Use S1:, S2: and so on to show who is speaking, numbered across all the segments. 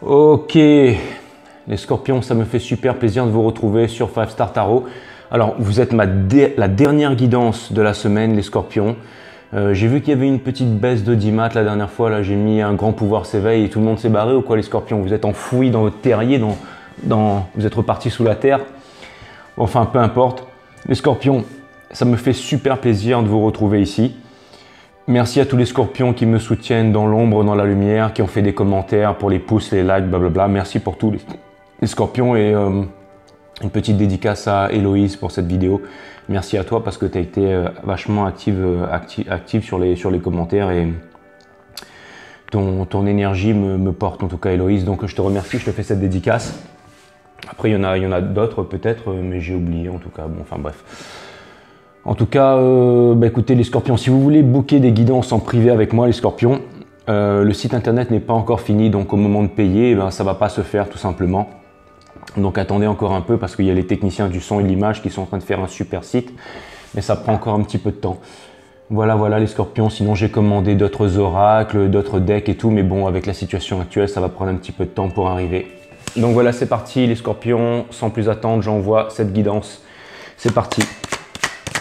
S1: Ok, les scorpions, ça me fait super plaisir de vous retrouver sur 5 Star Tarot. Alors, vous êtes la dernière guidance de la semaine, les scorpions. J'ai vu qu'il y avait une petite baisse d'audimat la dernière fois. Là, j'ai mis un grand pouvoir s'éveille et tout le monde s'est barré ou quoi, les scorpions? Vous êtes enfouis dans votre terrier, vous êtes repartis sous la terre. Enfin, peu importe. Les scorpions, ça me fait super plaisir de vous retrouver ici. Merci à tous les scorpions qui me soutiennent dans l'ombre, dans la lumière, qui ont fait des commentaires pour les pouces, les likes, blablabla. Merci pour tous les scorpions et une petite dédicace à Héloïse pour cette vidéo. Merci à toi parce que tu as été vachement active sur les commentaires et ton énergie me porte en tout cas, Héloïse. Donc je te remercie, je te fais cette dédicace. Après, il y en a d'autres peut-être, mais j'ai oublié en tout cas. Bon, enfin bref. En tout cas, écoutez les scorpions, si vous voulez booker des guidances en privé avec moi les scorpions, le site internet n'est pas encore fini, donc au moment de payer, ça ne va pas se faire tout simplement. Donc attendez encore un peu parce qu'il y a les techniciens du son et de l'image qui sont en train de faire un super site, mais ça prend encore un petit peu de temps. Voilà les scorpions, sinon j'ai commandé d'autres oracles, d'autres decks et tout, mais bon, avec la situation actuelle, ça va prendre un petit peu de temps pour arriver. Donc voilà, c'est parti les scorpions, sans plus attendre, j'envoie cette guidance. C'est parti.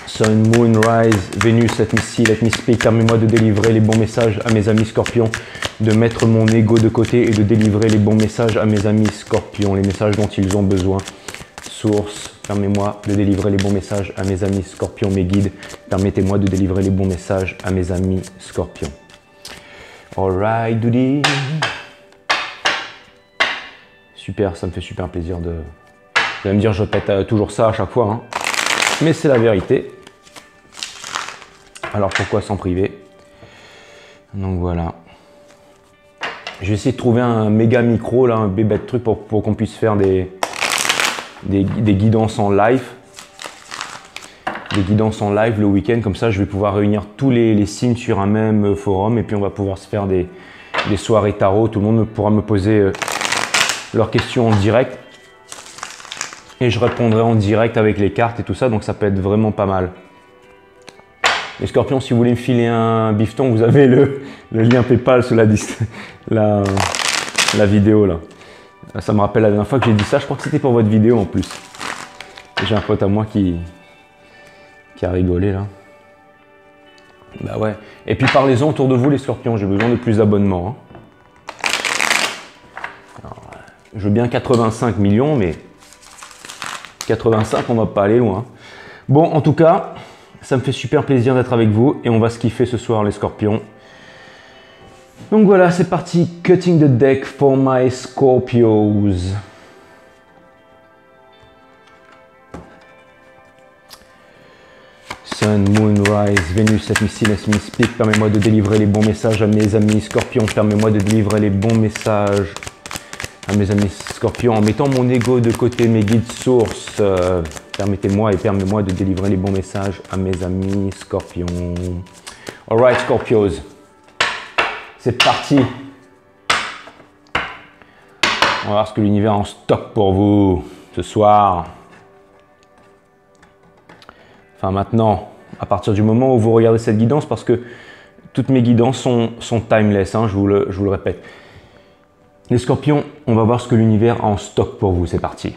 S1: Sun, Moon, Rise, Vénus, let me see, let me speak. Permets-moi de délivrer les bons messages à mes amis scorpions, de mettre mon ego de côté et de délivrer les bons messages à mes amis scorpions, les messages dont ils ont besoin. Source, permets-moi de délivrer les bons messages à mes amis scorpions, mes guides. Permettez-moi de délivrer les bons messages à mes amis scorpions. Alright, Doody. Super, ça me fait super plaisir de... Vous allez me dire, je répète toujours ça à chaque fois, hein. Mais c'est la vérité. Alors pourquoi s'en priver? Donc voilà. Je vais essayer de trouver un méga micro, là, un bébé de truc pour qu'on puisse faire des guidances en live. Des guidances en live le week-end. Comme ça, je vais pouvoir réunir tous les signes sur un même forum. Et puis on va pouvoir se faire des soirées tarot. Tout le monde pourra me poser leurs questions en direct. Et je répondrai en direct avec les cartes et tout ça, donc ça peut être vraiment pas mal. Les scorpions, si vous voulez me filer un bifton, vous avez le lien PayPal sous la vidéo là. Ça me rappelle la dernière fois que j'ai dit ça, je crois que c'était pour votre vidéo en plus. J'ai un pote à moi qui a rigolé là. Bah ouais. Et puis parlez-en autour de vous les scorpions, j'ai besoin de plus d'abonnements. Hein. Je veux bien 85 millions, mais 85, on va pas aller loin. Bon, en tout cas, ça me fait super plaisir d'être avec vous et on va se kiffer ce soir les scorpions. Donc voilà, c'est parti. Cutting the deck for my Scorpios. Sun, Moon, Rise, Vénus, let me see, let me speak. Permets-moi de délivrer les bons messages à mes amis scorpions. Permets-moi de délivrer les bons messages à mes amis scorpions, en mettant mon ego de côté, mes guides sources. Permettez-moi et permets-moi de délivrer les bons messages à mes amis scorpions. Alright, Scorpios. C'est parti. On va voir ce que l'univers a en stock pour vous ce soir. Enfin maintenant, à partir du moment où vous regardez cette guidance, parce que toutes mes guidances sont timeless, hein, je vous le répète. Les scorpions, on va voir ce que l'univers a en stock pour vous, c'est parti.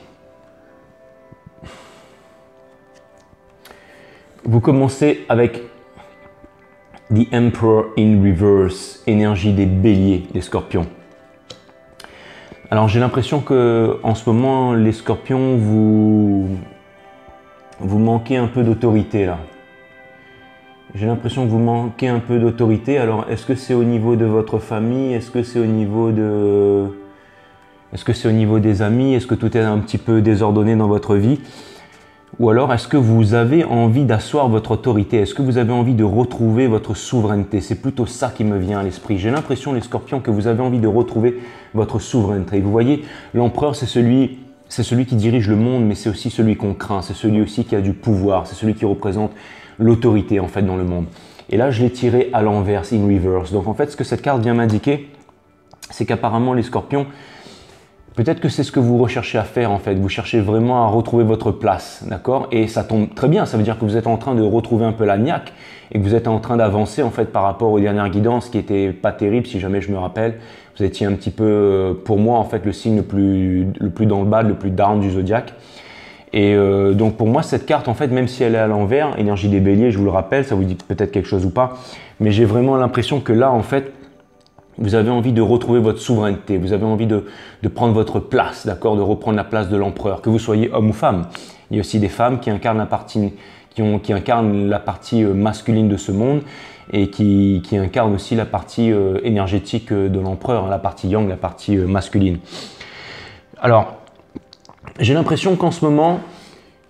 S1: Vous commencez avec The Emperor in Reverse, énergie des béliers, les scorpions. Alors j'ai l'impression que en ce moment, les scorpions, vous manquez un peu d'autorité là. J'ai l'impression que vous manquez un peu d'autorité. Alors, est-ce que c'est au niveau de votre famille? Est-ce que c'est au niveau des amis? Est-ce que tout est un petit peu désordonné dans votre vie? Ou alors, est-ce que vous avez envie d'asseoir votre autorité? Est-ce que vous avez envie de retrouver votre souveraineté? C'est plutôt ça qui me vient à l'esprit. J'ai l'impression, les scorpions, que vous avez envie de retrouver votre souveraineté. Vous voyez, l'empereur, c'est celui qui dirige le monde, mais c'est aussi celui qu'on craint. C'est celui aussi qui a du pouvoir. C'est celui qui représente l'autorité en fait dans le monde. Et là je l'ai tiré à l'envers, in reverse. Donc en fait ce que cette carte vient m'indiquer, c'est qu'apparemment les scorpions, Peut-être que c'est ce que vous recherchez à faire en fait. Vous cherchez vraiment à retrouver votre place, d'accord? Et ça tombe très bien. Ça veut dire que vous êtes en train de retrouver un peu la niaque et que vous êtes en train d'avancer en fait par rapport aux dernières guidances qui n'étaient pas terribles, si jamais je me rappelle. Vous étiez un petit peu, pour moi en fait, le signe le plus dans le bas, le plus down du zodiaque. Et donc pour moi cette carte en fait, même si elle est à l'envers, énergie des béliers, je vous le rappelle, ça vous dit peut-être quelque chose ou pas, mais j'ai vraiment l'impression que là en fait, vous avez envie de retrouver votre souveraineté, vous avez envie de prendre votre place, d'accord, de reprendre la place de l'empereur, que vous soyez homme ou femme. Il y a aussi des femmes qui incarnent la partie masculine de ce monde et qui incarnent aussi la partie énergétique de l'empereur, la partie yang, la partie masculine. Alors, j'ai l'impression qu'en ce moment,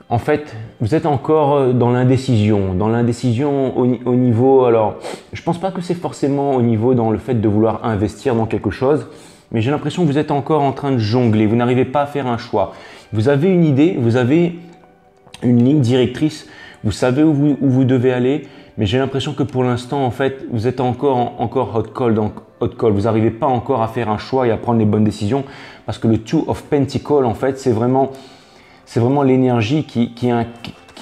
S1: en fait, vous êtes encore dans l'indécision. Dans l'indécision au niveau, alors, je pense pas que c'est forcément au niveau dans le fait de vouloir investir dans quelque chose, mais j'ai l'impression que vous êtes encore en train de jongler. Vous n'arrivez pas à faire un choix. Vous avez une idée, vous avez une ligne directrice, vous savez où vous devez aller, mais j'ai l'impression que pour l'instant, en fait, vous êtes encore hot call, donc hot call. Vous n'arrivez pas encore à faire un choix et à prendre les bonnes décisions parce que le Two of Pentacles, en fait, c'est vraiment l'énergie qui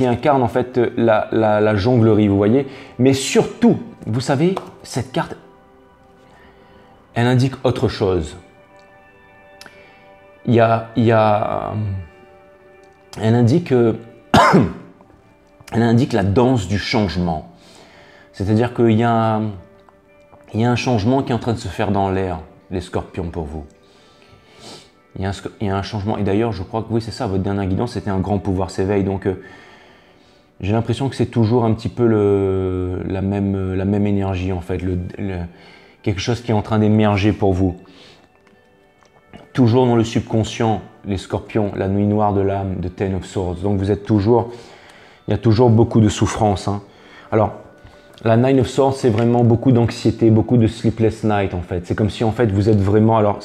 S1: incarne en fait la jonglerie, vous voyez. Mais surtout, vous savez, cette carte, elle indique autre chose. Elle indique elle indique la danse du changement. C'est-à-dire qu'il y a un changement qui est en train de se faire dans l'air, les scorpions, pour vous. Il y a un changement. Et d'ailleurs, je crois que oui, c'est ça, votre dernière guidance, c'était un grand pouvoir s'éveille. Donc, j'ai l'impression que c'est toujours un petit peu la même énergie, en fait. Quelque chose qui est en train d'émerger pour vous. Toujours dans le subconscient, les scorpions, la nuit noire de l'âme, de Ten of Swords. Donc, il y a toujours beaucoup de souffrance. Hein. Alors, la Nine of Swords, c'est vraiment beaucoup d'anxiété, beaucoup de sleepless night en fait. C'est comme si en fait vous êtes vraiment, alors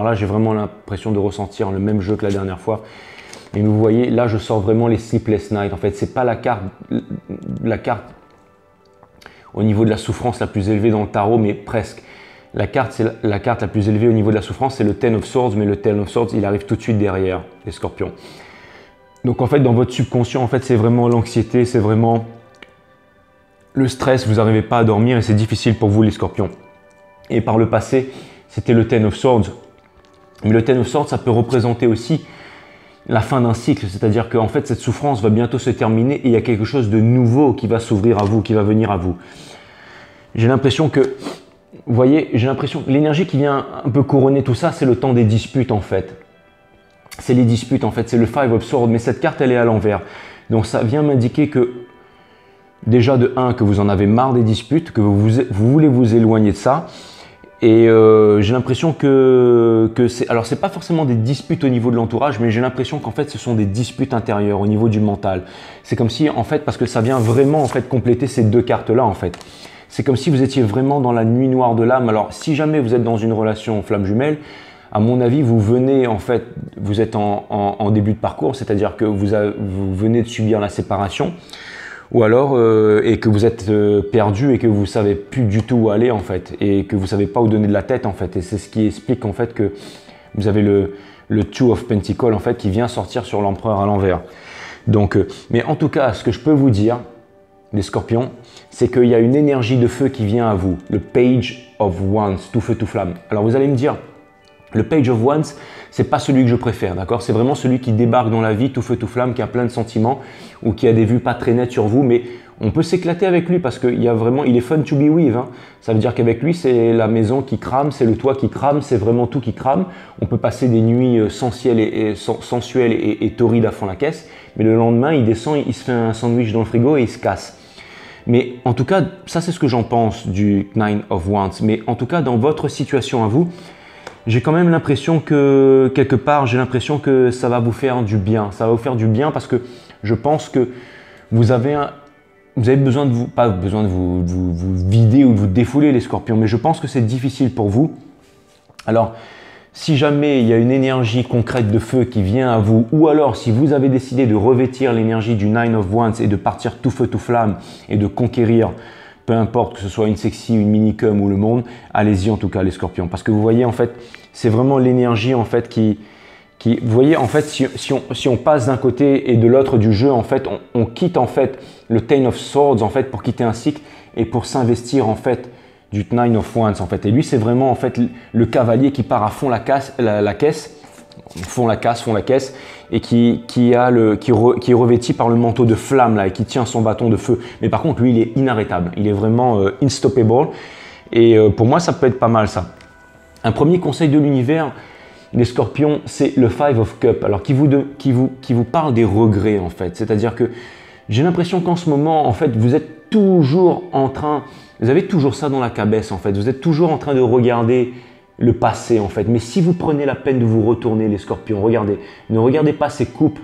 S1: là j'ai vraiment l'impression de ressentir le même jeu que la dernière fois. Mais vous voyez, là je sors vraiment les sleepless night en fait. C'est pas la carte au niveau de la souffrance la plus élevée dans le tarot, mais presque. La carte la plus élevée au niveau de la souffrance, c'est le Ten of Swords, mais le Ten of Swords, il arrive tout de suite derrière les scorpions. Donc en fait, dans votre subconscient, en fait, c'est vraiment l'anxiété, c'est vraiment le stress, vous n'arrivez pas à dormir et c'est difficile pour vous les scorpions. Et par le passé, c'était le Ten of Swords. Mais le Ten of Swords, ça peut représenter aussi la fin d'un cycle, c'est-à-dire qu'en fait, cette souffrance va bientôt se terminer et il y a quelque chose de nouveau qui va s'ouvrir à vous, qui va venir à vous. J'ai l'impression que, vous voyez, j'ai l'impression que l'énergie qui vient un peu couronner tout ça, c'est le temps des disputes en fait. C'est les disputes en fait, c'est le Five of Swords, mais cette carte elle est à l'envers. Donc ça vient m'indiquer que déjà de 1, que vous en avez marre des disputes, que vous voulez vous éloigner de ça. Et j'ai l'impression que c'est... Alors c'est pas forcément des disputes au niveau de l'entourage, mais j'ai l'impression qu'en fait ce sont des disputes intérieures au niveau du mental. C'est comme si en fait, parce que ça vient vraiment en fait compléter ces deux cartes-là en fait. C'est comme si vous étiez vraiment dans la nuit noire de l'âme. Alors si jamais vous êtes dans une relation flamme jumelle, à mon avis, vous venez en fait, vous êtes en début de parcours, c'est-à-dire que vous venez de subir la séparation, ou alors et que vous êtes perdu et que vous savez plus du tout où aller en fait, et que vous savez pas où donner de la tête en fait, et c'est ce qui explique en fait que vous avez le Two of Pentacles en fait qui vient sortir sur l'empereur à l'envers. Donc, mais en tout cas, ce que je peux vous dire, les scorpions, c'est qu'il y a une énergie de feu qui vient à vous, le Page of Wands, tout feu tout flamme. Alors vous allez me dire, le Page of Wands, c'est pas celui que je préfère, d'accord? C'est vraiment celui qui débarque dans la vie, tout feu, tout flamme, qui a plein de sentiments ou qui a des vues pas très nettes sur vous, mais on peut s'éclater avec lui parce qu'il y a vraiment, il est fun to be with. Hein. Ça veut dire qu'avec lui, c'est la maison qui crame, c'est le toit qui crame, c'est vraiment tout qui crame. On peut passer des nuits sensuelles et torrides à fond la caisse, mais le lendemain, il descend, il se fait un sandwich dans le frigo et il se casse. Mais en tout cas, ça c'est ce que j'en pense du Nine of Wands. Mais en tout cas, dans votre situation à vous, j'ai quand même l'impression que, quelque part, j'ai l'impression que ça va vous faire du bien. Ça va vous faire du bien parce que je pense que vous avez besoin de vous, pas besoin de vous vider ou de vous défouler les scorpions, mais je pense que c'est difficile pour vous. Alors, si jamais il y a une énergie concrète de feu qui vient à vous, ou alors si vous avez décidé de revêtir l'énergie du Nine of Wands et de partir tout feu tout flamme et de conquérir peu importe que ce soit une sexy, une minicum ou le monde, allez-y en tout cas les scorpions. Parce que vous voyez en fait, c'est vraiment l'énergie en fait vous voyez en fait si on passe d'un côté et de l'autre du jeu en fait, on quitte en fait le Ten of Swords en fait pour quitter un cycle et pour s'investir en fait du Nine of Wands en fait. Et lui c'est vraiment en fait le cavalier qui part à fond la caisse, fond la caisse et qui est revêti par le manteau de flamme là et qui tient son bâton de feu. Mais par contre lui il est inarrêtable, il est vraiment unstoppable et pour moi ça peut être pas mal ça. Un premier conseil de l'univers, les scorpions, c'est le Five of Cups, alors qui vous parle des regrets en fait. C'est-à-dire que j'ai l'impression qu'en ce moment, en fait, vous êtes toujours en train, vous avez toujours ça dans la cabesse en fait, vous êtes toujours en train de regarder le passé en fait. Mais si vous prenez la peine de vous retourner les scorpions, regardez, ne regardez pas ces coupes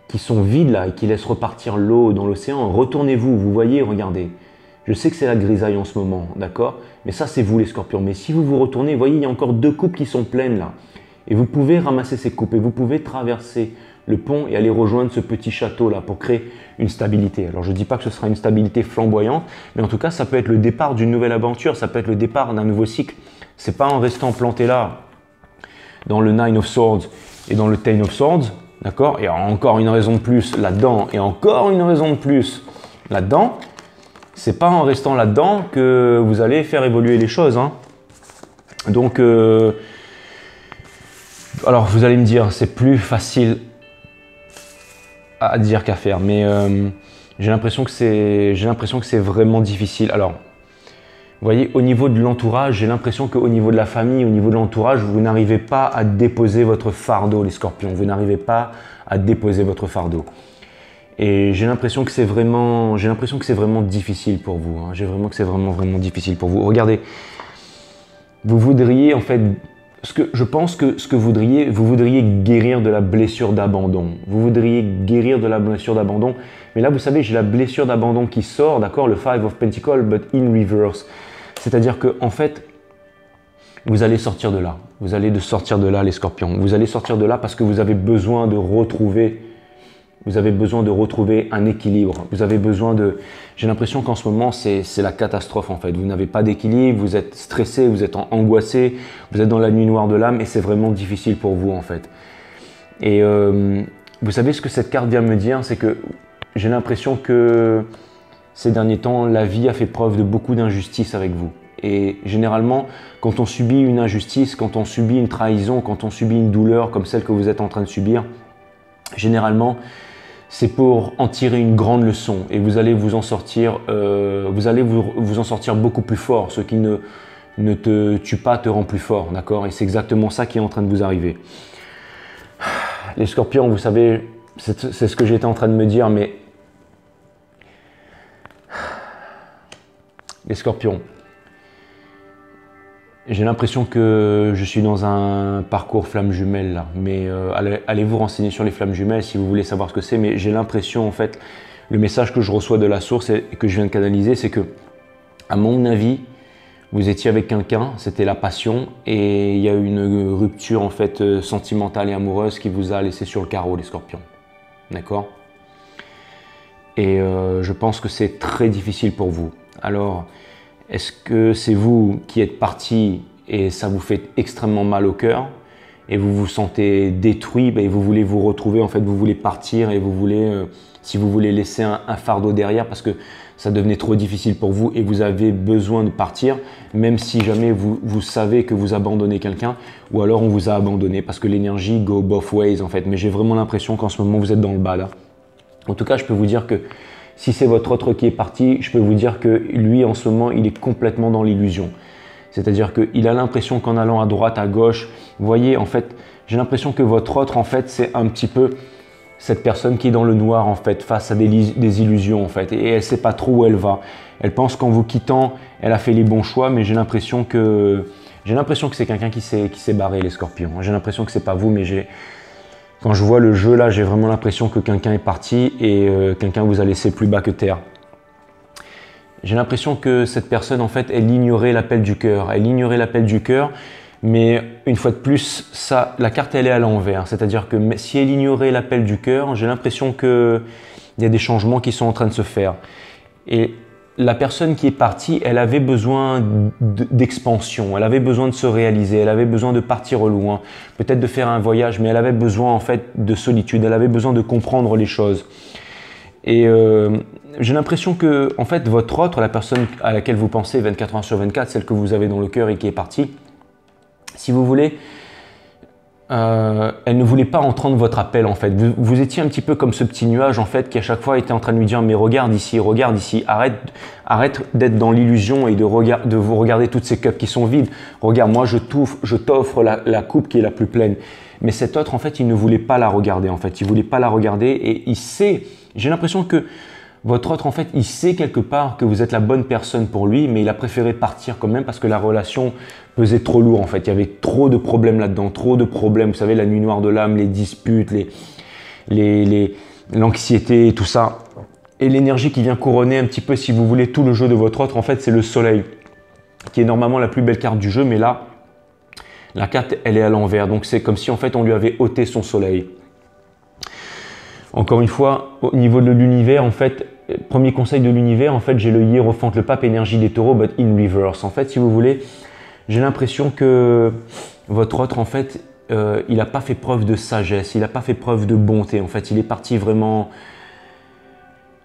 S1: qui sont vides là et qui laissent repartir l'eau dans l'océan, retournez-vous, vous voyez, regardez. Je sais que c'est la grisaille en ce moment, d'accord? Mais ça, c'est vous les scorpions. Mais si vous vous retournez, vous voyez, il y a encore 2 coupes qui sont pleines là. Et vous pouvez ramasser ces coupes et vous pouvez traverser le pont et aller rejoindre ce petit château là pour créer une stabilité. Alors je ne dis pas que ce sera une stabilité flamboyante, mais en tout cas, ça peut être le départ d'une nouvelle aventure, ça peut être le départ d'un nouveau cycle. C'est pas en restant planté là dans le Nine of Swords et dans le Ten of Swords, d'accord? Et encore une raison de plus là-dedans et encore une raison de plus là-dedans. C'est pas en restant là-dedans que vous allez faire évoluer les choses, hein. Donc, alors vous allez me dire, c'est plus facile à dire qu'à faire, mais j'ai l'impression que c'est vraiment difficile. Alors, vous voyez, au niveau de l'entourage, j'ai l'impression qu'au niveau de la famille, au niveau de l'entourage, vous n'arrivez pas à déposer votre fardeau, les scorpions. Vous n'arrivez pas à déposer votre fardeau. Et j'ai l'impression que c'est vraiment difficile pour vous. Hein. J'ai vraiment que c'est vraiment difficile pour vous. Regardez, vous voudriez en fait, je pense que vous voudriez guérir de la blessure d'abandon. Vous voudriez guérir de la blessure d'abandon. Mais là, vous savez, j'ai la blessure d'abandon qui sort, d'accord, le Five of Pentacles, but in reverse. C'est-à-dire que en fait, vous allez sortir de là. Vous allez sortir de là, les scorpions. Vous allez sortir de là parce que vous avez besoin de retrouver. Vous avez besoin de retrouver un équilibre. Vous avez besoin de... J'ai l'impression qu'en ce moment, c'est la catastrophe en fait. Vous n'avez pas d'équilibre, vous êtes stressé, vous êtes angoissé, vous êtes dans la nuit noire de l'âme et c'est vraiment difficile pour vous en fait. Et vous savez ce que cette carte vient me dire, c'est que j'ai l'impression que ces derniers temps, la vie a fait preuve de beaucoup d'injustice avec vous. Et généralement, quand on subit une injustice, quand on subit une trahison, quand on subit une douleur comme celle que vous êtes en train de subir, généralement, c'est pour en tirer une grande leçon et vous allez vous en sortir, vous en sortir beaucoup plus fort. Ce qui ne te tue pas te rend plus fort, d'accord? Et c'est exactement ça qui est en train de vous arriver. Les scorpions, vous savez, c'est ce que j'étais en train de me dire, mais les scorpions, j'ai l'impression que je suis dans un parcours flamme jumelle là, mais allez vous renseigner sur les flammes jumelles si vous voulez savoir ce que c'est, mais j'ai l'impression en fait, le message que je reçois de la source et que je viens de canaliser, c'est que, à mon avis, vous étiez avec quelqu'un, c'était la passion, et il y a eu une rupture en fait sentimentale et amoureuse qui vous a laissé sur le carreau, les scorpions, d'accord? Et je pense que c'est très difficile pour vous. Alors, est-ce que c'est vous qui êtes parti et ça vous fait extrêmement mal au cœur et vous vous sentez détruit et vous voulez vous retrouver, en fait vous voulez partir et vous voulez, si vous voulez laisser un fardeau derrière parce que ça devenait trop difficile pour vous et vous avez besoin de partir, même si jamais vous savez que vous abandonnez quelqu'un ou alors on vous a abandonné parce que l'énergie go both ways en fait. Mais j'ai vraiment l'impression qu'en ce moment vous êtes dans le bas là. En tout cas, je peux vous dire que si c'est votre autre qui est parti, je peux vous dire que lui, en ce moment, il est complètement dans l'illusion. C'est-à-dire qu'il a l'impression qu'en allant à droite, à gauche, vous voyez, en fait, j'ai l'impression que votre autre, en fait, c'est un petit peu cette personne qui est dans le noir, en fait, face à des illusions, en fait. Et elle ne sait pas trop où elle va. Elle pense qu'en vous quittant, elle a fait les bons choix, mais j'ai l'impression que c'est quelqu'un qui s'est barré, les scorpions. J'ai l'impression que c'est pas vous, mais quand je vois le jeu là, j'ai vraiment l'impression que quelqu'un est parti et quelqu'un vous a laissé plus bas que terre. J'ai l'impression que cette personne, en fait, elle ignorait l'appel du cœur. Elle ignorait l'appel du cœur, mais une fois de plus, la carte, elle est à l'envers. C'est-à-dire que si elle ignorait l'appel du cœur, j'ai l'impression qu'il y a des changements qui sont en train de se faire. Et la personne qui est partie, elle avait besoin d'expansion, elle avait besoin de se réaliser, elle avait besoin de partir au loin, peut-être de faire un voyage, mais elle avait besoin en fait de solitude, elle avait besoin de comprendre les choses. Et j'ai l'impression que en fait votre autre, la personne à laquelle vous pensez 24 heures sur 24, celle que vous avez dans le cœur et qui est partie, si vous voulez, elle ne voulait pas entendre votre appel en fait. Vous étiez un petit peu comme ce petit nuage en fait qui à chaque fois était en train de lui dire mais regarde ici, arrête d'être dans l'illusion et de vous regarder toutes ces cups qui sont vides. Regarde, moi je t'offre la coupe qui est la plus pleine. Mais cet autre en fait il ne voulait pas la regarder en fait, il voulait pas la regarder et il sait, j'ai l'impression que votre autre, en fait, il sait quelque part que vous êtes la bonne personne pour lui, mais il a préféré partir quand même parce que la relation pesait trop lourd, en fait. Il y avait trop de problèmes là-dedans, trop de problèmes. Vous savez, la nuit noire de l'âme, les disputes, l'anxiété, tout ça. Et l'énergie qui vient couronner un petit peu, si vous voulez, tout le jeu de votre autre, en fait, c'est le soleil, qui est normalement la plus belle carte du jeu, mais là, la carte, elle est à l'envers. Donc, c'est comme si, en fait, on lui avait ôté son soleil. Encore une fois, au niveau de l'univers, en fait, premier conseil de l'univers, en fait, j'ai le Hiérophante, le pape énergie des taureaux, but in reverse. En fait, si vous voulez, j'ai l'impression que votre autre, en fait, il n'a pas fait preuve de sagesse, il n'a pas fait preuve de bonté. En fait, il est parti vraiment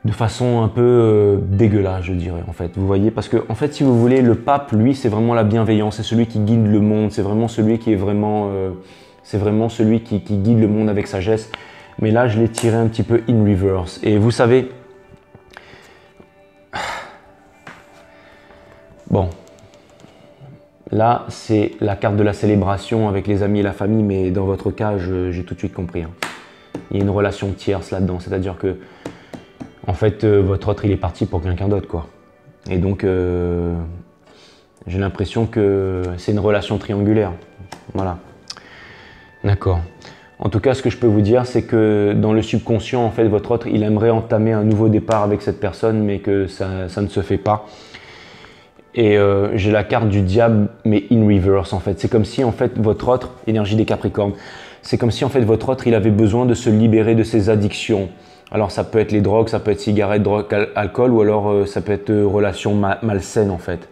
S1: de façon un peu dégueulasse, je dirais, en fait. Vous voyez, parce que, en fait, si vous voulez, le pape, lui, c'est vraiment la bienveillance, c'est celui qui guide le monde, c'est vraiment celui qui est vraiment, c'est vraiment celui qui guide le monde avec sagesse. Mais là, je l'ai tiré un petit peu in reverse. Et vous savez, bon, là, c'est la carte de la célébration avec les amis et la famille, mais dans votre cas, j'ai tout de suite compris. Hein. Il y a une relation tierce là-dedans, c'est-à-dire que, en fait, votre autre, il est parti pour quelqu'un d'autre, quoi. Et donc, j'ai l'impression que c'est une relation triangulaire. Voilà. D'accord. En tout cas, ce que je peux vous dire, c'est que dans le subconscient, en fait, votre autre, il aimerait entamer un nouveau départ avec cette personne, mais que ça ne se fait pas. Et j'ai la carte du diable, mais in reverse, en fait. C'est comme si, en fait, votre autre, énergie des Capricornes, c'est comme si, en fait, votre autre, il avait besoin de se libérer de ses addictions. Alors, ça peut être les drogues, ça peut être cigarettes, drogue, alcool, ou alors ça peut être relations malsaines, en fait.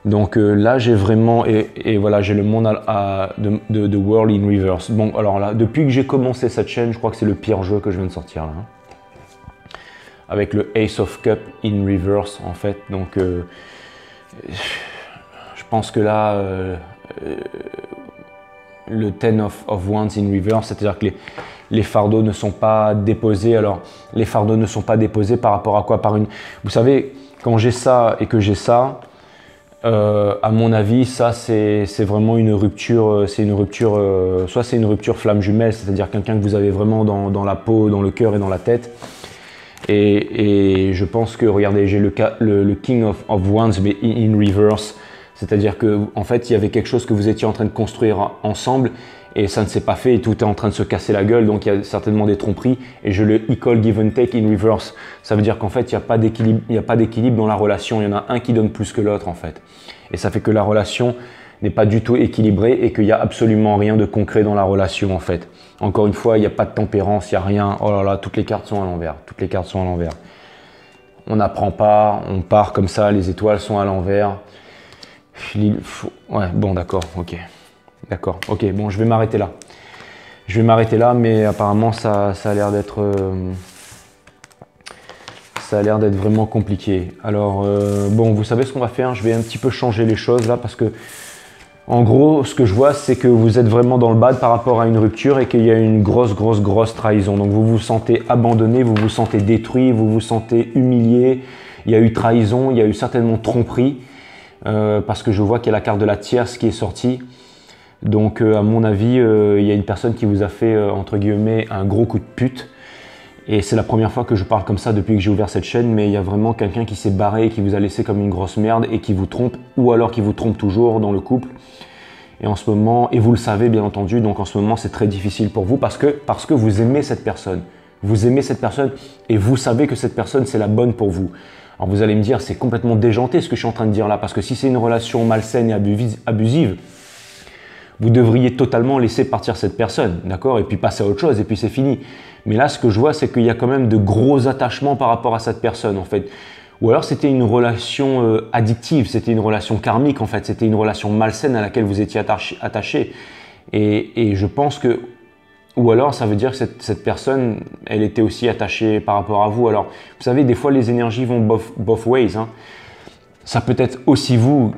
S1: Donc là, j'ai vraiment, et voilà, j'ai le monde de World in Reverse. Bon, alors là, depuis que j'ai commencé cette chaîne, je crois que c'est le pire jeu que je viens de sortir là. Hein. Avec le Ace of Cup in Reverse, en fait. Donc, je pense que là, le Ten of Wands in Reverse, c'est-à-dire que les fardeaux ne sont pas déposés. Alors, les fardeaux ne sont pas déposés par rapport à quoi? Par une... Vous savez, quand j'ai ça et que j'ai ça, à mon avis, ça c'est vraiment une rupture, soit c'est une rupture flamme jumelle, c'est-à-dire quelqu'un que vous avez vraiment dans la peau, dans le cœur et dans la tête. Et je pense que, regardez, j'ai le King of Wands, mais in reverse, c'est-à-dire que en fait, il y avait quelque chose que vous étiez en train de construire ensemble et ça ne s'est pas fait et tout est en train de se casser la gueule, donc il y a certainement des tromperies. Et je le equal give and take in reverse. Ça veut dire qu'en fait, il n'y a pas d'équilibre dans la relation. Il y en a un qui donne plus que l'autre, en fait. Et ça fait que la relation n'est pas du tout équilibrée et qu'il n'y a absolument rien de concret dans la relation, en fait. Encore une fois, il n'y a pas de tempérance, il n'y a rien. Oh là là, toutes les cartes sont à l'envers. Toutes les cartes sont à l'envers. On n'apprend pas, on part comme ça, les étoiles sont à l'envers. Ouais, bon, d'accord, ok. D'accord, ok, bon, je vais m'arrêter là. Je vais m'arrêter là, mais apparemment, ça a l'air d'être vraiment compliqué. Alors, bon, vous savez ce qu'on va faire? Je vais un petit peu changer les choses là, parce que, en gros, ce que je vois, c'est que vous êtes vraiment dans le bad par rapport à une rupture et qu'il y a une grosse trahison. Donc, vous vous sentez abandonné, vous vous sentez détruit, vous vous sentez humilié. Il y a eu trahison, il y a eu certainement tromperie, parce que je vois qu'il y a la carte de la tierce qui est sortie. Donc, à mon avis, il y a une personne qui vous a fait, entre guillemets, un gros coup de pute. Et c'est la première fois que je parle comme ça depuis que j'ai ouvert cette chaîne, mais il y a vraiment quelqu'un qui s'est barré et qui vous a laissé comme une grosse merde et qui vous trompe, ou alors qui vous trompe toujours dans le couple. Et en ce moment, et vous le savez bien entendu, donc en ce moment c'est très difficile pour vous parce que vous aimez cette personne. Vous aimez cette personne et vous savez que cette personne c'est la bonne pour vous. Alors vous allez me dire, c'est complètement déjanté ce que je suis en train de dire là, parce que si c'est une relation malsaine et abusive, vous devriez totalement laisser partir cette personne, d'accord? Et puis passer à autre chose, et puis c'est fini. Mais là, ce que je vois, c'est qu'il y a quand même de gros attachements par rapport à cette personne, en fait. Ou alors c'était une relation addictive, c'était une relation karmique en fait, c'était une relation malsaine à laquelle vous étiez attaché. Et je pense que, ou alors ça veut dire que cette personne, elle était aussi attachée par rapport à vous. Alors vous savez, des fois les énergies vont both ways. Hein. Ça peut être aussi vous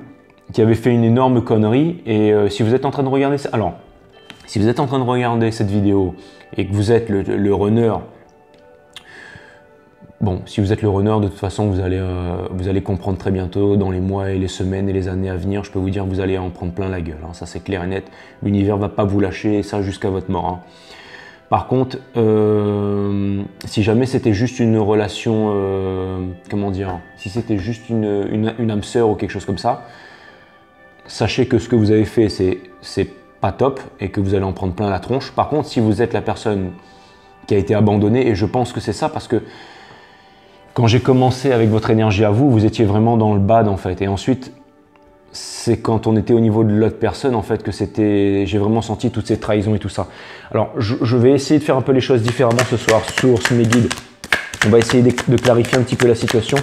S1: qui avez fait une énorme connerie. Et si vous êtes en train de regarder ça, alors si vous êtes en train de regarder cette vidéo et que vous êtes le runner, bon, si vous êtes le runner, de toute façon, vous allez comprendre très bientôt, dans les mois et les semaines et les années à venir, je peux vous dire que vous allez en prendre plein la gueule. Hein, ça, c'est clair et net. L'univers ne va pas vous lâcher, et ça jusqu'à votre mort. Hein. Par contre, si jamais c'était juste une relation, comment dire, si c'était juste une âme sœur ou quelque chose comme ça, sachez que ce que vous avez fait, c'est pas top et que vous allez en prendre plein la tronche. Par contre, si vous êtes la personne qui a été abandonnée, et je pense que c'est ça parce que quand j'ai commencé avec votre énergie à vous, vous étiez vraiment dans le bad en fait. Et ensuite, c'est quand on était au niveau de l'autre personne en fait que j'ai vraiment senti toutes ces trahisons et tout ça. Alors, je vais essayer de faire un peu les choses différemment ce soir. Source, mes guides, on va essayer de clarifier un petit peu la situation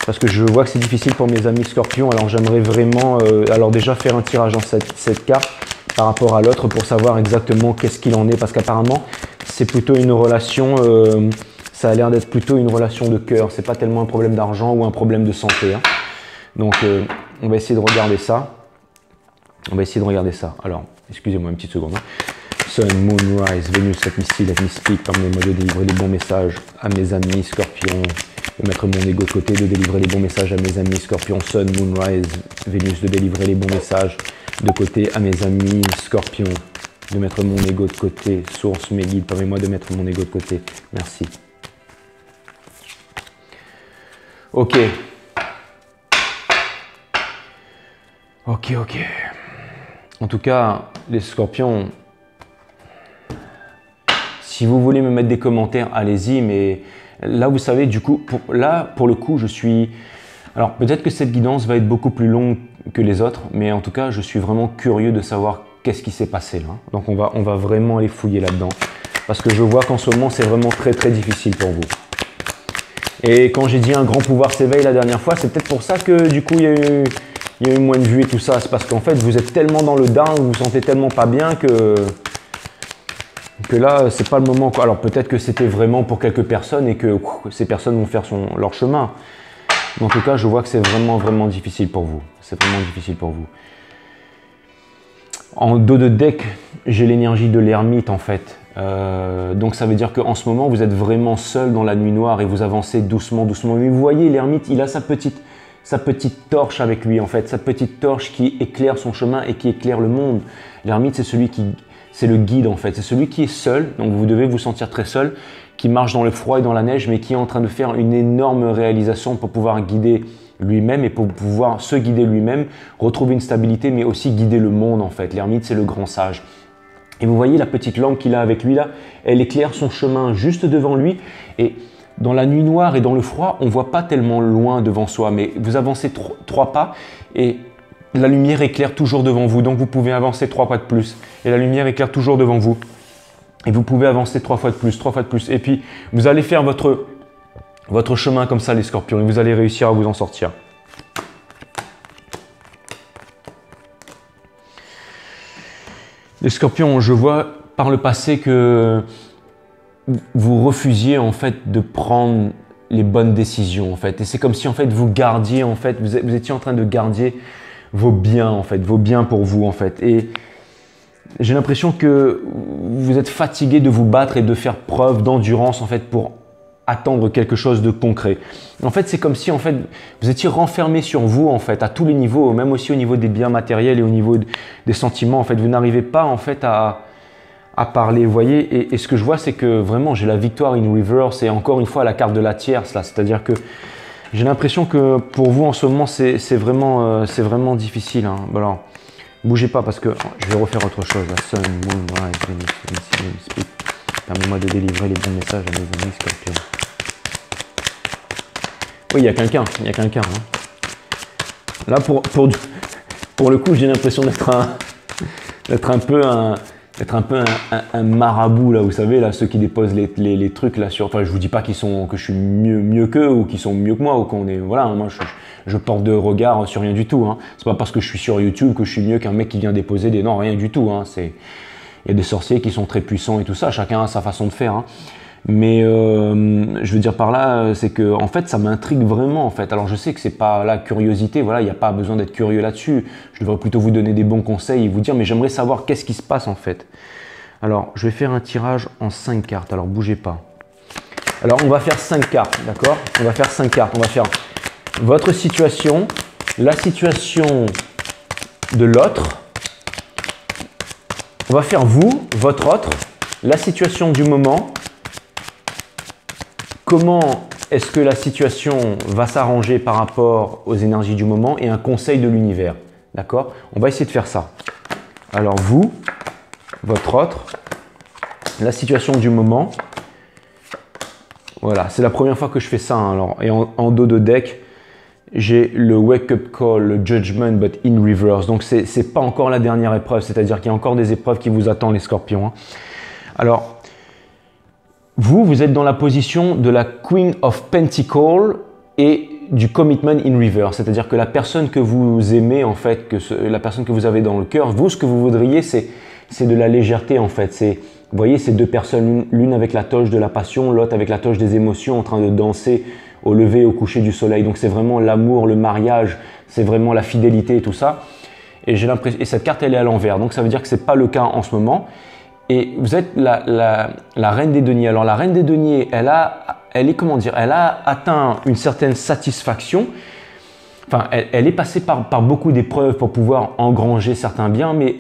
S1: parce que je vois que c'est difficile pour mes amis scorpions. Alors, j'aimerais vraiment, alors déjà faire un tirage en cette carte par rapport à l'autre pour savoir exactement qu'est-ce qu'il en est parce qu'apparemment, c'est plutôt une relation... ça a l'air d'être plutôt une relation de cœur, c'est pas tellement un problème d'argent ou un problème de santé. Hein. Donc on va essayer de regarder ça. Alors, excusez-moi une petite seconde. Hein. Sun, Moon, Rise, Vénus, let me see, let me speak. Permettez-moi de délivrer les bons messages à mes amis scorpions, de mettre mon ego de côté, de délivrer les bons messages à mes amis scorpions. Sun, Moon, Rise, Vénus, de délivrer les bons messages de côté à mes amis scorpions, de mettre mon ego de côté. Source, mes guides, permettez-moi de mettre mon ego de côté. Merci. Ok. En tout cas, les scorpions, si vous voulez me mettre des commentaires, allez-y, mais là, vous savez, du coup, pour le coup, je suis... Alors, peut-être que cette guidance va être beaucoup plus longue que les autres, mais en tout cas, je suis vraiment curieux de savoir qu'est-ce qui s'est passé là. Donc, on va vraiment aller fouiller là-dedans, parce que je vois qu'en ce moment, c'est vraiment très, très difficile pour vous. Et quand j'ai dit un grand pouvoir s'éveille la dernière fois, c'est peut-être pour ça que du coup il y a eu moins de vues et tout ça. C'est parce qu'en fait vous êtes tellement dans le down, vous vous sentez tellement pas bien que là c'est pas le moment quoi. Alors peut-être que c'était vraiment pour quelques personnes et que ces personnes vont faire leur chemin. Mais en tout cas je vois que c'est vraiment difficile pour vous. C'est vraiment difficile pour vous. En dos de deck, j'ai l'énergie de l'ermite en fait. Donc ça veut dire qu'en ce moment vous êtes vraiment seul dans la nuit noire et vous avancez doucement. Mais vous voyez, l'ermite, il a sa petite torche avec lui en fait, sa petite torche qui éclaire son chemin et qui éclaire le monde. L'ermite, c'est le guide en fait, c'est celui qui est seul, donc vous devez vous sentir très seul, qui marche dans le froid et dans la neige, mais qui est en train de faire une énorme réalisation pour pouvoir guider lui-même et pour pouvoir se guider lui-même, retrouver une stabilité, mais aussi guider le monde en fait. L'ermite, c'est le grand sage. Et vous voyez la petite lampe qu'il a avec lui là, elle éclaire son chemin juste devant lui. Et dans la nuit noire et dans le froid, on ne voit pas tellement loin devant soi, mais vous avancez 3 pas et la lumière éclaire toujours devant vous. Donc vous pouvez avancer 3 pas de plus et la lumière éclaire toujours devant vous. Et vous pouvez avancer 3 fois de plus, 3 fois de plus. Et puis vous allez faire votre chemin comme ça les scorpions et vous allez réussir à vous en sortir. Les scorpions, je vois par le passé que vous refusiez en fait de prendre les bonnes décisions en fait. Et c'est comme si en fait vous gardiez en fait, vous étiez en train de garder vos biens en fait, vos biens pour vous en fait. Et j'ai l'impression que vous êtes fatigué de vous battre et de faire preuve d'endurance en fait pour attendre quelque chose de concret. En fait, c'est comme si en fait vous étiez renfermé sur vous en fait à tous les niveaux, même aussi au niveau des biens matériels et au niveau des sentiments. En fait, vous n'arrivez pas en fait à parler, vous voyez. Et ce que je vois, c'est que vraiment j'ai la victoire in reverse et encore une fois la carte de la tierce là. C'est-à-dire que j'ai l'impression que pour vous en ce moment c'est vraiment difficile. Hein. Bon, alors, bougez pas parce que je vais refaire autre chose. La Sun, Moon, Rise, Venus, Speak. Permets-moi de délivrer les bons messages à mes amis scorpions. Oui, il y a quelqu'un. Hein. Là, pour le coup, j'ai l'impression d'être un peu être un peu un marabout, là, vous savez, là, ceux qui déposent les trucs là sur. Enfin, je vous dis pas que je suis mieux qu'eux ou qu'ils sont mieux que moi ou qu'on est. Voilà, moi je porte de regard sur rien du tout. Hein. C'est pas parce que je suis sur YouTube que je suis mieux qu'un mec qui vient déposer des. Non, rien du tout. Hein. Il y a des sorciers qui sont très puissants et tout ça. Chacun a sa façon de faire. Hein. Mais je veux dire par là, c'est que en fait, ça m'intrigue vraiment en fait. Alors je sais que c'est pas la curiosité, voilà, il n'y a pas besoin d'être curieux là-dessus. Je devrais plutôt vous donner des bons conseils et vous dire, mais j'aimerais savoir qu'est-ce qui se passe en fait. Alors, je vais faire un tirage en 5 cartes. Alors, bougez pas. Alors, on va faire 5 cartes, d'accord? On va faire 5 cartes. On va faire votre situation, la situation de l'autre. On va faire vous, votre autre, la situation du moment. Comment est-ce que la situation va s'arranger par rapport aux énergies du moment et un conseil de l'univers. D'accord? On va essayer de faire ça. Alors vous, votre autre, la situation du moment. Voilà, c'est la première fois que je fais ça. Hein. Alors, et en dos de deck, j'ai le Wake Up Call, le Judgment, but in reverse. Donc, c'est pas encore la dernière épreuve. C'est-à-dire qu'il y a encore des épreuves qui vous attendent, les scorpions. Hein. Alors, vous êtes dans la position de la Queen of Pentacles et du Commitment in reverse. C'est-à-dire que la personne que vous aimez, en fait, la personne que vous avez dans le cœur, vous, ce que vous voudriez, c'est de la légèreté, en fait. Vous voyez, ces deux personnes, l'une avec la toge de la passion, l'autre avec la toge des émotions, en train de danser au lever et au coucher du soleil. Donc, c'est vraiment l'amour, le mariage, c'est vraiment la fidélité et tout ça. Et j'ai l'impression, et cette carte, elle est à l'envers. Donc, ça veut dire que ce n'est pas le cas en ce moment. Et vous êtes la reine des deniers. Alors, la reine des deniers, elle a atteint une certaine satisfaction. Enfin, elle est passée par beaucoup d'épreuves pour pouvoir engranger certains biens, mais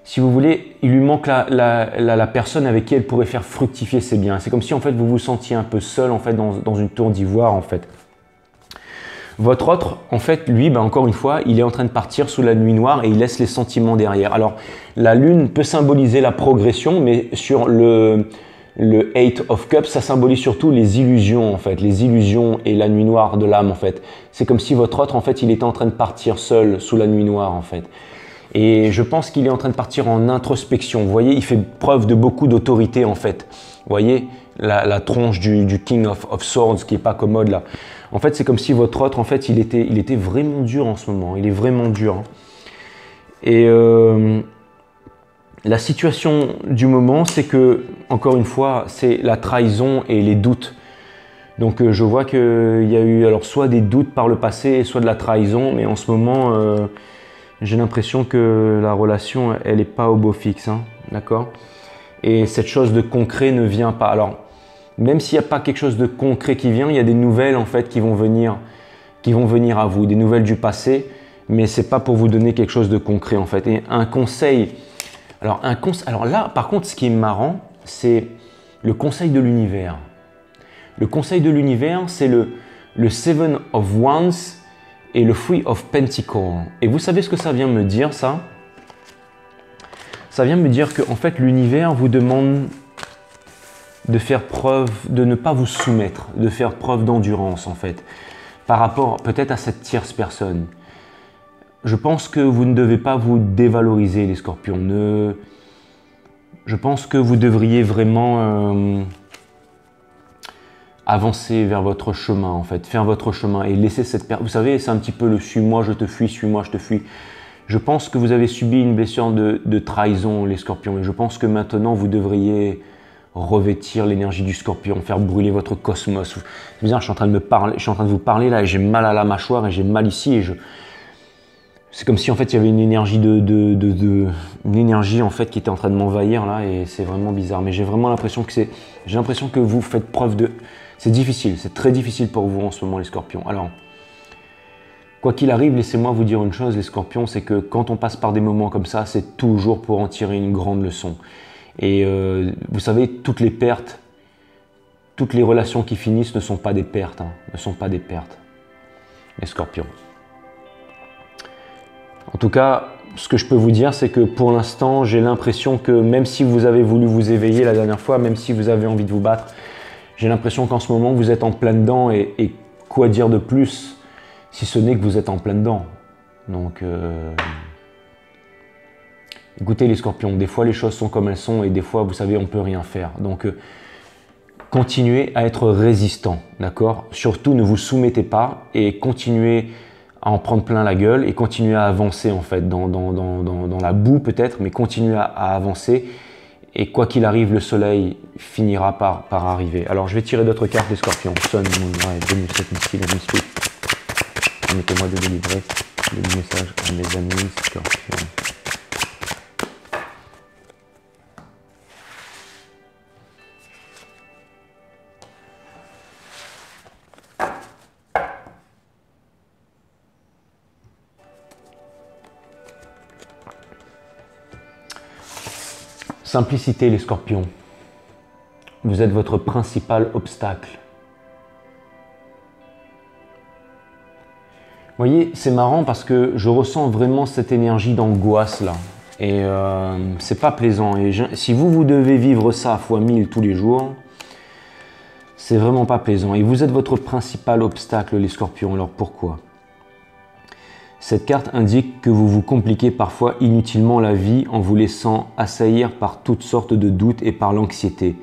S1: si vous voulez, il lui manque la personne avec qui elle pourrait faire fructifier ses biens. C'est comme si en fait vous vous sentiez un peu seul en fait dans une tour d'ivoire en fait. Votre autre, en fait, lui, encore une fois, il est en train de partir sous la nuit noire et il laisse les sentiments derrière. Alors, la lune peut symboliser la progression, mais sur le Eight of Cups, ça symbolise surtout les illusions, en fait, les illusions et la nuit noire de l'âme, en fait. C'est comme si votre autre, en fait, il était en train de partir seul sous la nuit noire, en fait. Et je pense qu'il est en train de partir en introspection. Vous voyez, il fait preuve de beaucoup d'autorité, en fait. Vous voyez, la tronche du King of Swords qui n'est pas commode, là. En fait, c'est comme si votre autre, en fait, il était vraiment dur en ce moment. Il est vraiment dur. Hein. Et la situation du moment, c'est que, encore une fois, c'est la trahison et les doutes. Donc, je vois qu'il y a eu alors soit des doutes par le passé, soit de la trahison. Mais en ce moment, j'ai l'impression que la relation, elle n'est pas au beau fixe. Hein, d'accord? Et cette chose de concret ne vient pas. Alors, même s'il n'y a pas quelque chose de concret qui vient, il y a des nouvelles en fait qui vont venir à vous, des nouvelles du passé, mais c'est pas pour vous donner quelque chose de concret en fait. Et un conseil, alors là par contre ce qui est marrant, c'est le conseil de l'univers. Le conseil de l'univers, c'est le Seven of Wands et le Three of Pentacles. Et vous savez ce que ça vient me dire ça? Ça vient me dire que en fait l'univers vous demande de faire preuve, de ne pas vous soumettre, de faire preuve d'endurance en fait, par rapport peut-être à cette tierce personne. Je pense que vous ne devez pas vous dévaloriser les scorpions. Je pense que vous devriez vraiment avancer vers votre chemin en fait, faire votre chemin et laisser cette personne. Vous savez, c'est un petit peu le suis-moi, je te fuis, suis-moi, je te fuis. Je pense que vous avez subi une blessure de trahison les scorpions et je pense que maintenant vous devriez revêtir l'énergie du scorpion, faire brûler votre cosmos. C'est bizarre, je suis en train de vous parler là et j'ai mal à la mâchoire et j'ai mal ici et c'est comme si en fait il y avait une énergie une énergie en fait qui était en train de m'envahir là et c'est vraiment bizarre. Mais j'ai vraiment l'impression que vous faites preuve de, c'est difficile, c'est très difficile pour vous en ce moment les scorpions. Alors quoi qu'il arrive, laissez-moi vous dire une chose les scorpions, c'est que quand on passe par des moments comme ça, c'est toujours pour en tirer une grande leçon. Et vous savez, toutes les pertes, toutes les relations qui finissent ne sont pas des pertes, hein, ne sont pas des pertes, les scorpions. En tout cas, ce que je peux vous dire, c'est que pour l'instant, j'ai l'impression que même si vous avez voulu vous éveiller la dernière fois, même si vous avez envie de vous battre, j'ai l'impression qu'en ce moment, vous êtes en plein dedans et quoi dire de plus si ce n'est que vous êtes en plein dedans. Donc, Écoutez les scorpions, des fois les choses sont comme elles sont et des fois, vous savez, on ne peut rien faire. Donc, continuez à être résistant, d'accord? Surtout, ne vous soumettez pas et continuez à en prendre plein la gueule et continuez à avancer en fait, dans la boue peut-être, mais continuez à avancer. Et quoi qu'il arrive, le soleil finira par arriver. Alors, je vais tirer d'autres cartes des scorpions. Sun, Moon, Rise, Vénus, 7 Mystique, Mystique. Permettez-moi de délivrer le message à mes amis scorpions. Simplicité les scorpions. Vous êtes votre principal obstacle. Vous voyez, c'est marrant parce que je ressens vraiment cette énergie d'angoisse là. Et c'est pas plaisant. Et si vous devez vivre ça fois 1000 tous les jours, c'est vraiment pas plaisant. Et vous êtes votre principal obstacle les scorpions. Alors pourquoi ? Cette carte indique que vous vous compliquez parfois inutilement la vie en vous laissant assaillir par toutes sortes de doutes et par l'anxiété.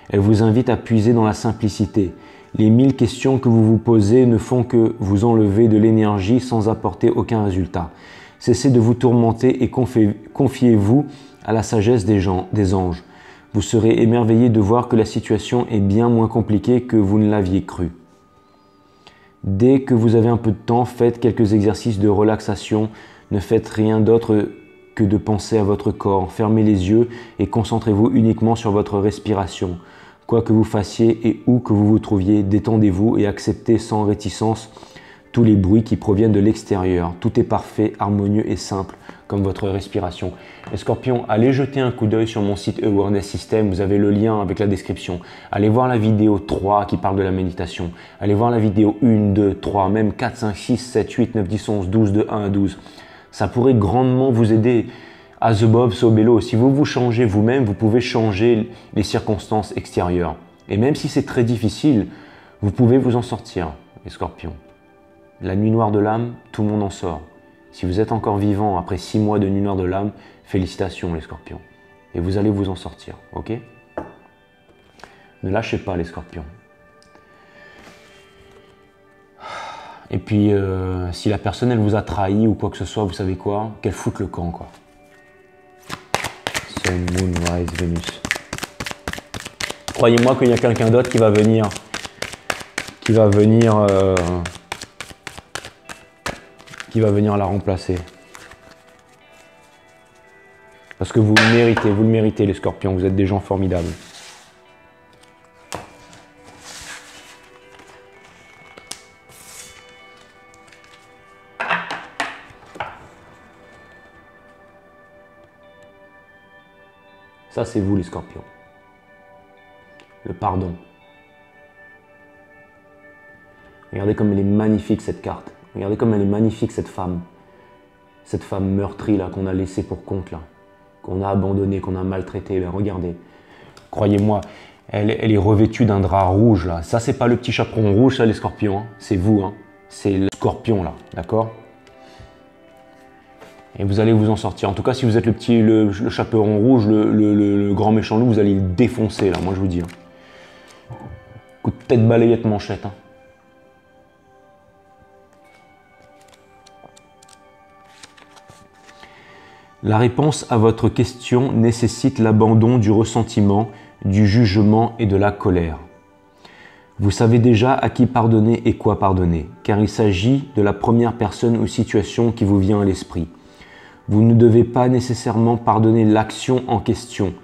S1: Elle vous invite à puiser dans la simplicité. Les 1000 questions que vous vous posez ne font que vous enlever de l'énergie sans apporter aucun résultat. Cessez de vous tourmenter et confiez-vous à la sagesse des anges. Vous serez émerveillé de voir que la situation est bien moins compliquée que vous ne l'aviez cru. Dès que vous avez un peu de temps, faites quelques exercices de relaxation. Ne faites rien d'autre que de penser à votre corps. Fermez les yeux et concentrez-vous uniquement sur votre respiration. Quoi que vous fassiez et où que vous vous trouviez, détendez-vous et acceptez sans réticence tous les bruits qui proviennent de l'extérieur. Tout est parfait, harmonieux et simple, comme votre respiration. Les scorpions, allez jeter un coup d'œil sur mon site Awareness System, vous avez le lien avec la description. Allez voir la vidéo 3 qui parle de la méditation. Allez voir la vidéo 1, 2, 3, même 4, 5, 6, 7, 8, 9, 10, 11, 12, de 1 à 12. Ça pourrait grandement vous aider à The Bob So Bello. Si vous vous changez vous-même, vous pouvez changer les circonstances extérieures. Et même si c'est très difficile, vous pouvez vous en sortir, les scorpions. La nuit noire de l'âme, tout le monde en sort. Si vous êtes encore vivant après 6 mois de nuit noire de l'âme, félicitations les scorpions. Et vous allez vous en sortir, ok? Ne lâchez pas les scorpions. Et puis, si la personne elle vous a trahi ou quoi que ce soit, vous savez quoi? Qu'elle foute le camp, quoi. Sun, Moon, Rise, Vénus. Croyez-moi qu'il y a quelqu'un d'autre qui va venir la remplacer. Parce que vous le méritez les scorpions, vous êtes des gens formidables. Ça c'est vous les scorpions. Le pardon. Regardez comme elle est magnifique cette carte. Regardez comme elle est magnifique cette femme. Cette femme meurtrie là qu'on a laissée pour compte là. Qu'on a abandonnée, qu'on a maltraitée. Ben, regardez. Croyez-moi, elle est revêtue d'un drap rouge là. Ça c'est pas le petit chaperon rouge ça les scorpions. Hein. C'est vous. Hein. C'est le scorpion là. D'accord? Et vous allez vous en sortir. En tout cas, si vous êtes le chaperon rouge, le grand méchant loup, vous allez le défoncer là. Moi je vous dis. Hein. Coup de tête balayette manchette. Hein. La réponse à votre question nécessite l'abandon du ressentiment, du jugement et de la colère. Vous savez déjà à qui pardonner et quoi pardonner, car il s'agit de la première personne ou situation qui vous vient à l'esprit. Vous ne devez pas nécessairement pardonner l'action en question,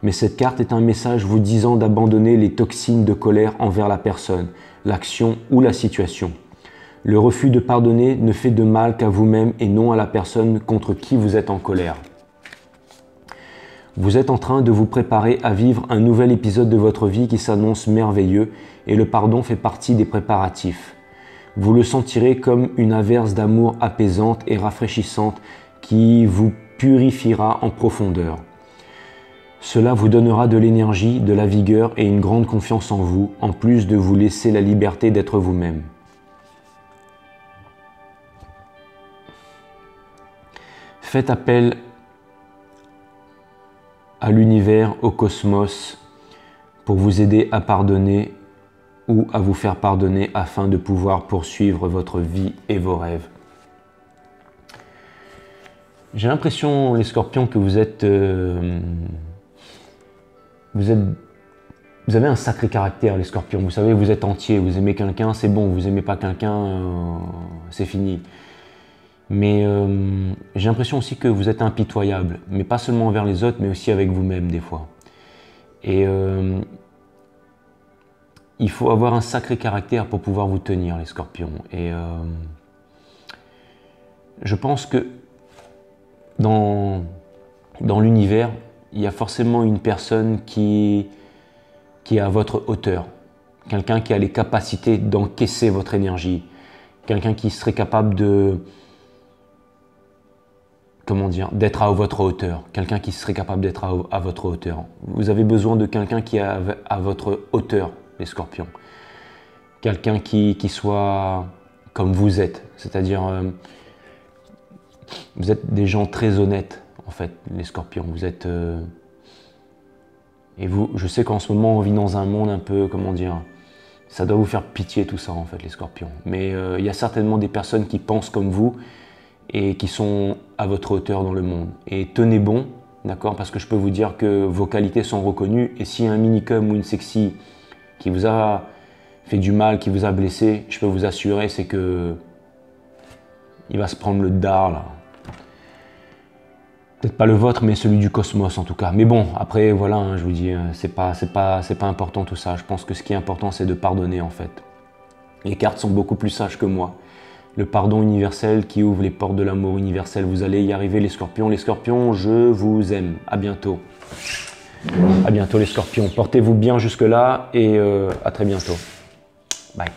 S1: mais cette carte est un message vous disant d'abandonner les toxines de colère envers la personne, l'action ou la situation. Le refus de pardonner ne fait de mal qu'à vous-même et non à la personne contre qui vous êtes en colère. Vous êtes en train de vous préparer à vivre un nouvel épisode de votre vie qui s'annonce merveilleux et le pardon fait partie des préparatifs. Vous le sentirez comme une averse d'amour apaisante et rafraîchissante qui vous purifiera en profondeur. Cela vous donnera de l'énergie, de la vigueur et une grande confiance en vous, en plus de vous laisser la liberté d'être vous-même. Faites appel à l'univers, au cosmos, pour vous aider à pardonner ou à vous faire pardonner afin de pouvoir poursuivre votre vie et vos rêves. J'ai l'impression, les scorpions, que vous avez un sacré caractère, les scorpions. Vous savez, vous êtes entier, vous aimez quelqu'un, c'est bon. Vous n'aimez pas quelqu'un, c'est fini. Mais j'ai l'impression aussi que vous êtes impitoyable, mais pas seulement envers les autres, mais aussi avec vous-même des fois. Et il faut avoir un sacré caractère pour pouvoir vous tenir, les scorpions. Et je pense que dans l'univers, il y a forcément une personne qui est à votre hauteur. Quelqu'un qui a les capacités d'encaisser votre énergie. Quelqu'un qui serait capable de... Comment dire, d'être à votre hauteur. Quelqu'un qui serait capable d'être à votre hauteur. Vous avez besoin de quelqu'un qui est à votre hauteur, les scorpions. Quelqu'un qui soit comme vous êtes. C'est-à-dire, vous êtes des gens très honnêtes, en fait, les scorpions. Vous êtes... et vous, je sais qu'en ce moment, on vit dans un monde un peu, comment dire, ça doit vous faire pitié tout ça, en fait, les scorpions. Mais il y a certainement des personnes qui pensent comme vous et qui sont à votre hauteur dans le monde. Et tenez bon, d'accord, parce que je peux vous dire que vos qualités sont reconnues. Et s'il y a un minicum ou une sexy qui vous a fait du mal, qui vous a blessé, je peux vous assurer, c'est que il va se prendre le dard, là. Peut-être pas le vôtre, mais celui du cosmos en tout cas. Mais bon, après, voilà, hein, je vous dis, c'est pas important tout ça. Je pense que ce qui est important, c'est de pardonner en fait. Les cartes sont beaucoup plus sages que moi. Le pardon universel qui ouvre les portes de l'amour universel. Vous allez y arriver, les scorpions. Les scorpions, je vous aime. À bientôt. À bientôt les scorpions. Portez-vous bien jusque-là et à très bientôt. Bye.